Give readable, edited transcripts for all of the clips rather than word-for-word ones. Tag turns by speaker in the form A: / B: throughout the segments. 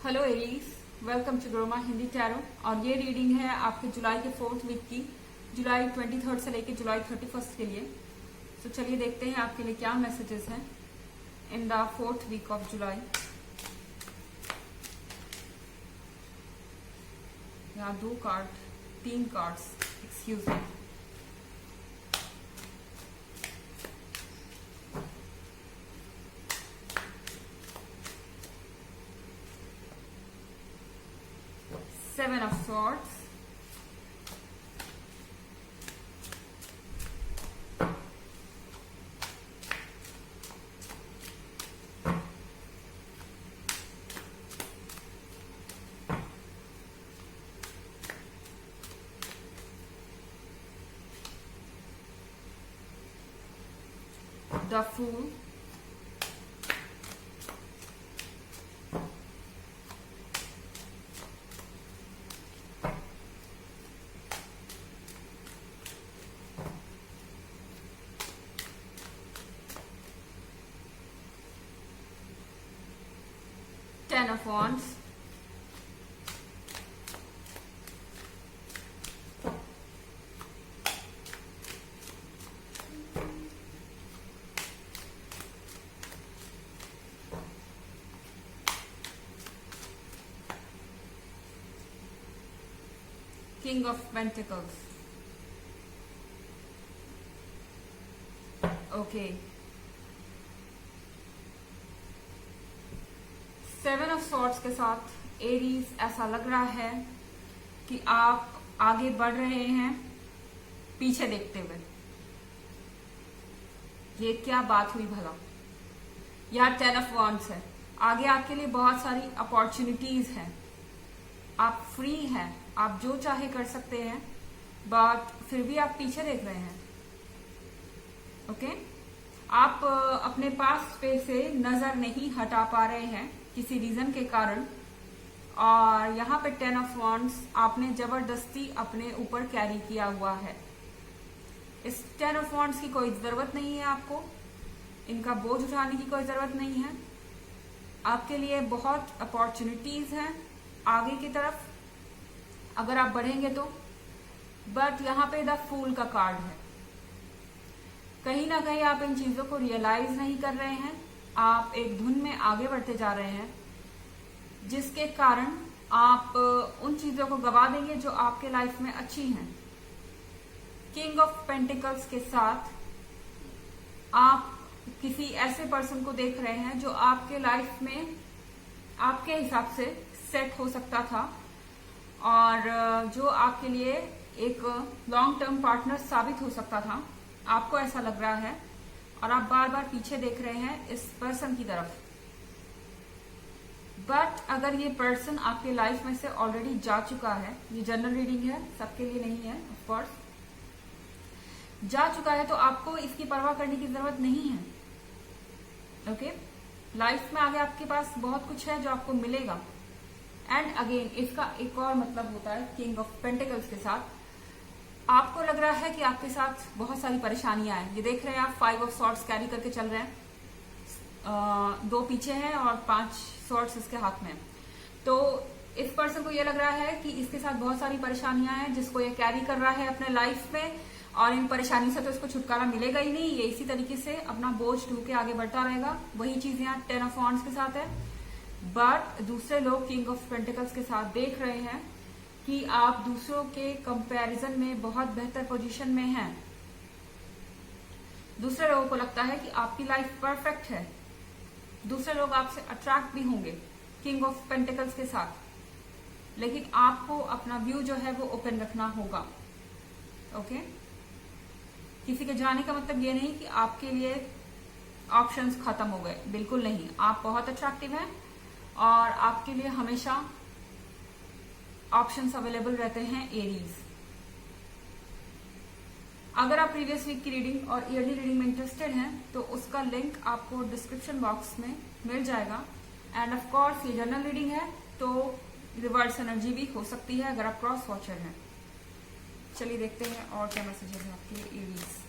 A: Hello Aries, welcome to ग्रोमा Hindi tarot. और ये रीडिंग है आपके जुलाई के 4th वीक की, जुलाई 23 से लेकर जुलाई 31 के लिए। तो चलिए देखते हैं आपके लिए क्या मैसेजेस हैं in the 4th week of July. यहाँ 3 cards, excuse me. Seven of Swords, the Fool, Ten of Wands, King of Pentacles. Okay. 7 of Swords के साथ एरीज ऐसा लग रहा है कि आप आगे बढ़ रहे हैं पीछे देखते हुए। ये क्या बात हुई भला? यार 10 of Wands है। आगे आपके लिए बहुत सारी अपॉर्चुनिटीज हैं। आप फ्री हैं, आप जो चाहे कर सकते हैं, बट फिर भी आप पीछे देख रहे हैं। ओके? आप अपने पास पे से नजर नहीं हटा पा रहे हैं किसी रीजन के कारण। और यहाँ पे 10 of Wands आपने जबरदस्ती अपने ऊपर कैरी किया हुआ है। इस 10 of Wands की कोई जरूरत नहीं है आपको, इनका बोझ उठाने की कोई जरूरत नहीं है। आपके लिए बहुत अपॉर्चुनिटीज हैं आगे की तरफ, अगर आप बढ़ेंगे तो। बट यहाँ पे द फूल का कार्ड है। कहीं ना कहीं आप इन चीजों को रियलाइज नहीं कर रहे हैं। आप एक धुन में आगे बढ़ते जा रहे हैं, जिसके कारण आप उन चीजों को गवा देंगे जो आपके लाइफ में अच्छी हैं। किंग ऑफ पेंटिकल्स के साथ आप किसी ऐसे पर्सन को देख रहे हैं जो आपके लाइफ में आपके हिसाब से सेट हो सकता था, और जो आपके लिए एक लॉन्ग टर्म पार्टनर साबित हो सकता था। आपको ऐसा लग रहा है और आप बार बार पीछे देख रहे हैं इस पर्सन की तरफ। बट अगर ये पर्सन आपके लाइफ में से ऑलरेडी जा चुका है, ये जनरल रीडिंग है, सबके लिए नहीं है ऑफ कोर्स, जा चुका है, तो आपको इसकी परवाह करने की जरूरत नहीं है। ओके? लाइफ में आगे आपके पास बहुत कुछ है जो आपको मिलेगा। एंड अगेन इसका एक और मतलब होता है किंग ऑफ पेंटिकल्स के साथ। आपको लग रहा है कि आपके साथ बहुत सारी परेशानियां हैं। ये देख रहे हैं आप 5 of Swords कैरी करके चल रहे हैं। 2 पीछे हैं और 5 Swords इसके हाथ में। तो इस पर्सन को ये लग रहा है कि इसके साथ बहुत सारी परेशानियां हैं जिसको ये कैरी कर रहा है अपने लाइफ में, और इन परेशानी से तो इसको छुटकारा मिलेगा ही नहीं। ये इसी तरीके से अपना बोझ ढूंढ के आगे बढ़ता रहेगा। वही चीज यहाँ 10 of Wands के साथ है। बट दूसरे लोग किंग ऑफ पेंटिकल्स के साथ देख रहे हैं कि आप दूसरों के कंपैरिजन में बहुत बेहतर पोजीशन में हैं। दूसरे लोगों को लगता है कि आपकी लाइफ परफेक्ट है। दूसरे लोग आपसे अट्रैक्ट भी होंगे किंग ऑफ पेंटिकल्स के साथ, लेकिन आपको अपना व्यू जो है वो ओपन रखना होगा। ओके? किसी के जाने का मतलब ये नहीं कि आपके लिए ऑप्शंस खत्म हो गए, बिल्कुल नहीं। आप बहुत अट्रैक्टिव हैं और आपके लिए हमेशा ऑप्शंस अवेलेबल रहते हैं एरीज। अगर आप प्रीवियस वीक की रीडिंग और ईयरली रीडिंग में इंटरेस्टेड हैं तो उसका लिंक आपको डिस्क्रिप्शन बॉक्स में मिल जाएगा। एंड ऑफ कोर्स ये जनरल रीडिंग है, तो रिवर्स एनर्जी भी हो सकती है अगर आप क्रॉस वॉचर हैं। चलिए देखते हैं और क्या मैसेजेस हैं आपके लिए Aries.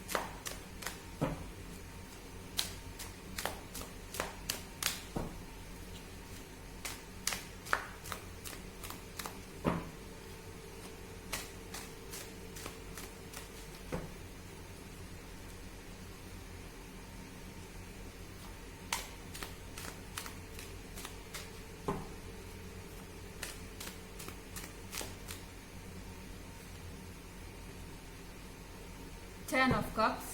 A: 10 of cups,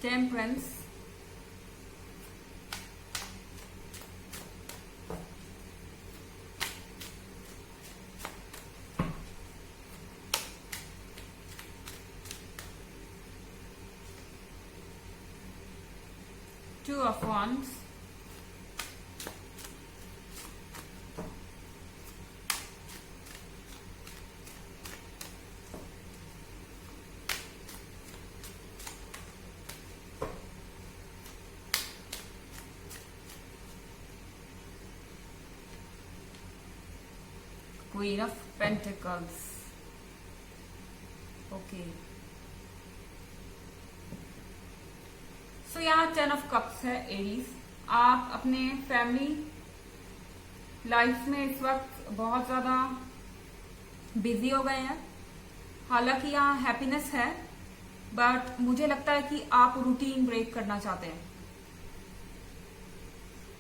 A: Temperance, Two of Wands, Queen of Pentacles. Okay, so यहाँ 10 ऑफ कप्स है एरीज। आप अपने फैमिली लाइफ में इस वक्त बहुत ज्यादा बिजी हो गए हैं। हालांकि यहाँ हैप्पीनेस है, बट मुझे लगता है कि आप रूटीन ब्रेक करना चाहते हैं।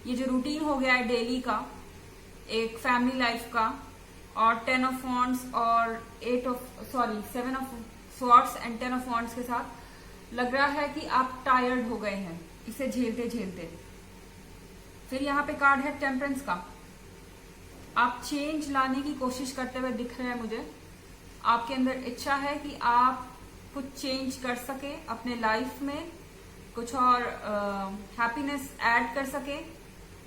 A: ये जो रूटीन हो गया है डेली का, एक फैमिली लाइफ का, और 10 ऑफ वॉन्ड्स और 7 of swords and 10 of wands के साथ लग रहा है कि आप टायर्ड हो गए हैं इसे झेलते झेलते। फिर यहाँ पे कार्ड है टेम्परेंस का। आप चेंज लाने की कोशिश करते हुए दिख रहे हैं मुझे। आपके अंदर इच्छा है कि आप कुछ चेंज कर सके अपने लाइफ में, कुछ और हैप्पीनेस ऐड कर सके।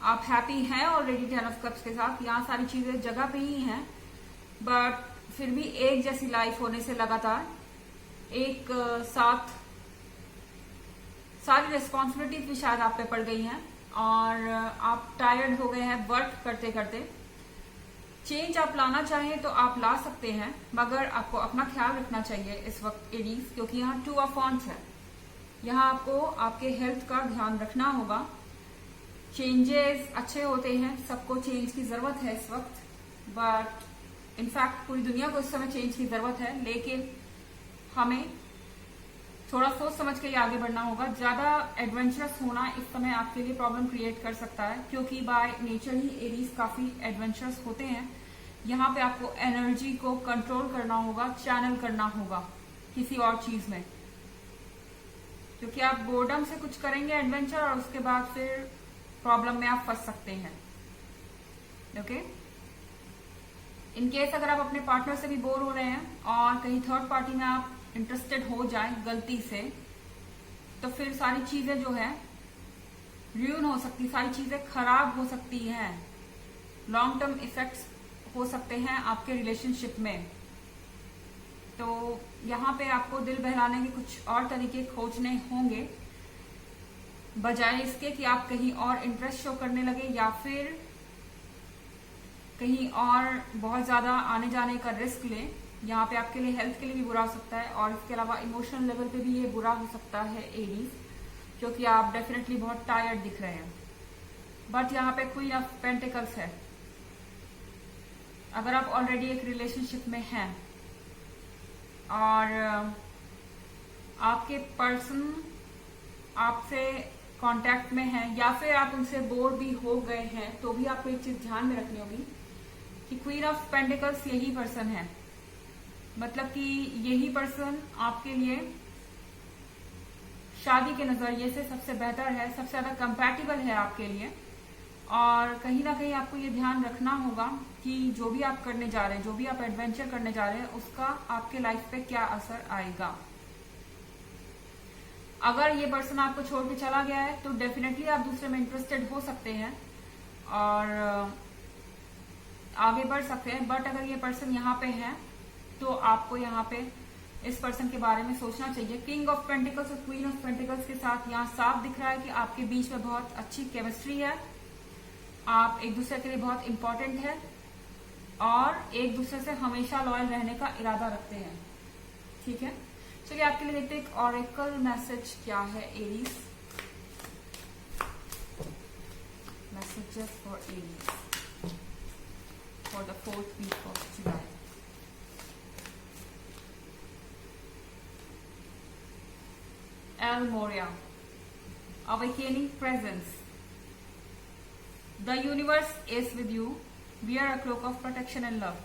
A: आप हैप्पी हैं ऑलरेडी 10 ऑफ कप्स के साथ। यहाँ सारी चीजें जगह पे ही हैं, बट फिर भी एक जैसी लाइफ होने से लगातार एक साथ सारी रिस्पॉन्सिबिलिटीज भी शायद आप पे पड़ गई हैं और आप टायर्ड हो गए हैं वर्क करते करते। चेंज आप लाना चाहें तो आप ला सकते हैं, मगर आपको अपना ख्याल रखना चाहिए इस वक्त एरीज, क्योंकि यहाँ 2 ऑफ वॉन्ड्स है। यहाँ आपको आपके हेल्थ का ध्यान रखना होगा। चेंजेस अच्छे होते हैं, सबको चेंज की जरूरत है इस वक्त, बट इनफैक्ट पूरी दुनिया को इस समय चेंज की जरूरत है, लेकिन हमें थोड़ा सोच समझ के आगे बढ़ना होगा। ज्यादा एडवेंचरस होना इस समय आपके लिए प्रॉब्लम क्रिएट कर सकता है, क्योंकि बाय नेचर ही एरीज काफी एडवेंचरस होते हैं। यहाँ पे आपको एनर्जी को कंट्रोल करना होगा, चैनल करना होगा किसी और चीज में, क्योंकि आप बोर्डम से कुछ करेंगे एडवेंचर और उसके बाद फिर प्रॉब्लम में आप फंस सकते हैं। ओके, इन केस अगर आप अपने पार्टनर से भी बोर हो रहे हैं और कहीं थर्ड पार्टी में आप इंटरेस्टेड हो जाए गलती से, तो फिर सारी चीजें जो है र्यून हो सकती, सारी चीजें खराब हो सकती हैं, लॉन्ग टर्म इफेक्ट्स हो सकते हैं आपके रिलेशनशिप में। तो यहाँ पे आपको दिल बहलाने के कुछ और तरीके खोजने होंगे, बजाय इसके कि आप कहीं और इंटरेस्ट शो करने लगे या फिर कहीं और बहुत ज्यादा आने जाने का रिस्क लें। यहाँ पे आपके लिए हेल्थ के लिए भी बुरा हो सकता है, और इसके अलावा इमोशनल लेवल पे भी ये बुरा हो सकता है एरीज, क्योंकि आप डेफिनेटली बहुत टायर्ड दिख रहे हैं। बट यहाँ पे क्वीन ऑफ पेंटिकल्स है। अगर आप ऑलरेडी एक रिलेशनशिप में हैं और आपके पर्सन आपसे कांटेक्ट में है या फिर आप उनसे बोर भी हो गए हैं, तो भी आपको एक चीज ध्यान में रखनी होगी कि क्वीन ऑफ पेंटिकल्स यही पर्सन है। मतलब कि यही पर्सन आपके लिए शादी के नजरिए से सबसे बेहतर है, सबसे ज्यादा कंपैटिबल है आपके लिए। और कहीं ना कहीं आपको ये ध्यान रखना होगा कि जो भी आप करने जा रहे हैं, जो भी आप एडवेंचर करने जा रहे हैं, उसका आपके लाइफ पे क्या असर आएगा। अगर ये पर्सन आपको छोड़ के चला गया है तो डेफिनेटली आप दूसरे में इंटरेस्टेड हो सकते हैं और आगे बढ़ सकते हैं। बट अगर ये पर्सन यहाँ पे है तो आपको यहाँ पे इस पर्सन के बारे में सोचना चाहिए। किंग ऑफ पेंटिकल्स और क्वीन ऑफ पेंटिकल्स के साथ यहाँ साफ दिख रहा है कि आपके बीच में बहुत अच्छी केमिस्ट्री है, आप एक दूसरे के लिए बहुत इंपॉर्टेंट है और एक दूसरे से हमेशा लॉयल रहने का इरादा रखते हैं। ठीक है, चलिए आपके लिए देखते हैं एक ऑरेकल मैसेज क्या है Aries. Messages for Aries for the 4th week of July। Moria, awakening presence. The universe is with you. Wear a cloak of protection and love.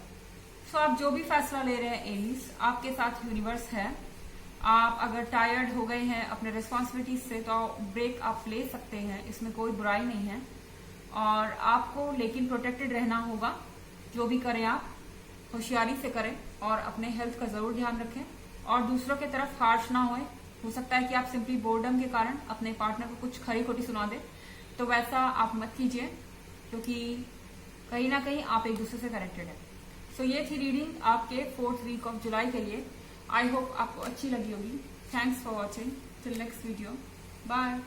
A: So आप जो भी फैसला ले रहे हैं एरीज, आपके साथ यूनिवर्स है। आप अगर टायर्ड हो गए हैं अपने रिस्पॉन्सिबिलिटीज से तो ब्रेक आप ले सकते हैं, इसमें कोई बुराई नहीं है। और आपको लेकिन प्रोटेक्टेड रहना होगा। जो भी करें आप होशियारी से करें और अपने हेल्थ का जरूर ध्यान रखें और दूसरों की तरफ हार्श ना होए। हो सकता है कि आप सिंपली बोर्डम के कारण अपने पार्टनर को कुछ खरी खोटी सुना दे, तो वैसा आप मत कीजिए, क्योंकि कहीं ना कहीं आप एक दूसरे से कनेक्टेड है। सो ये थी रीडिंग आपके 4th वीक ऑफ जुलाई के लिए। आई होप आपको अच्छी लगी होगी। Thanks for watching. Till next video, bye.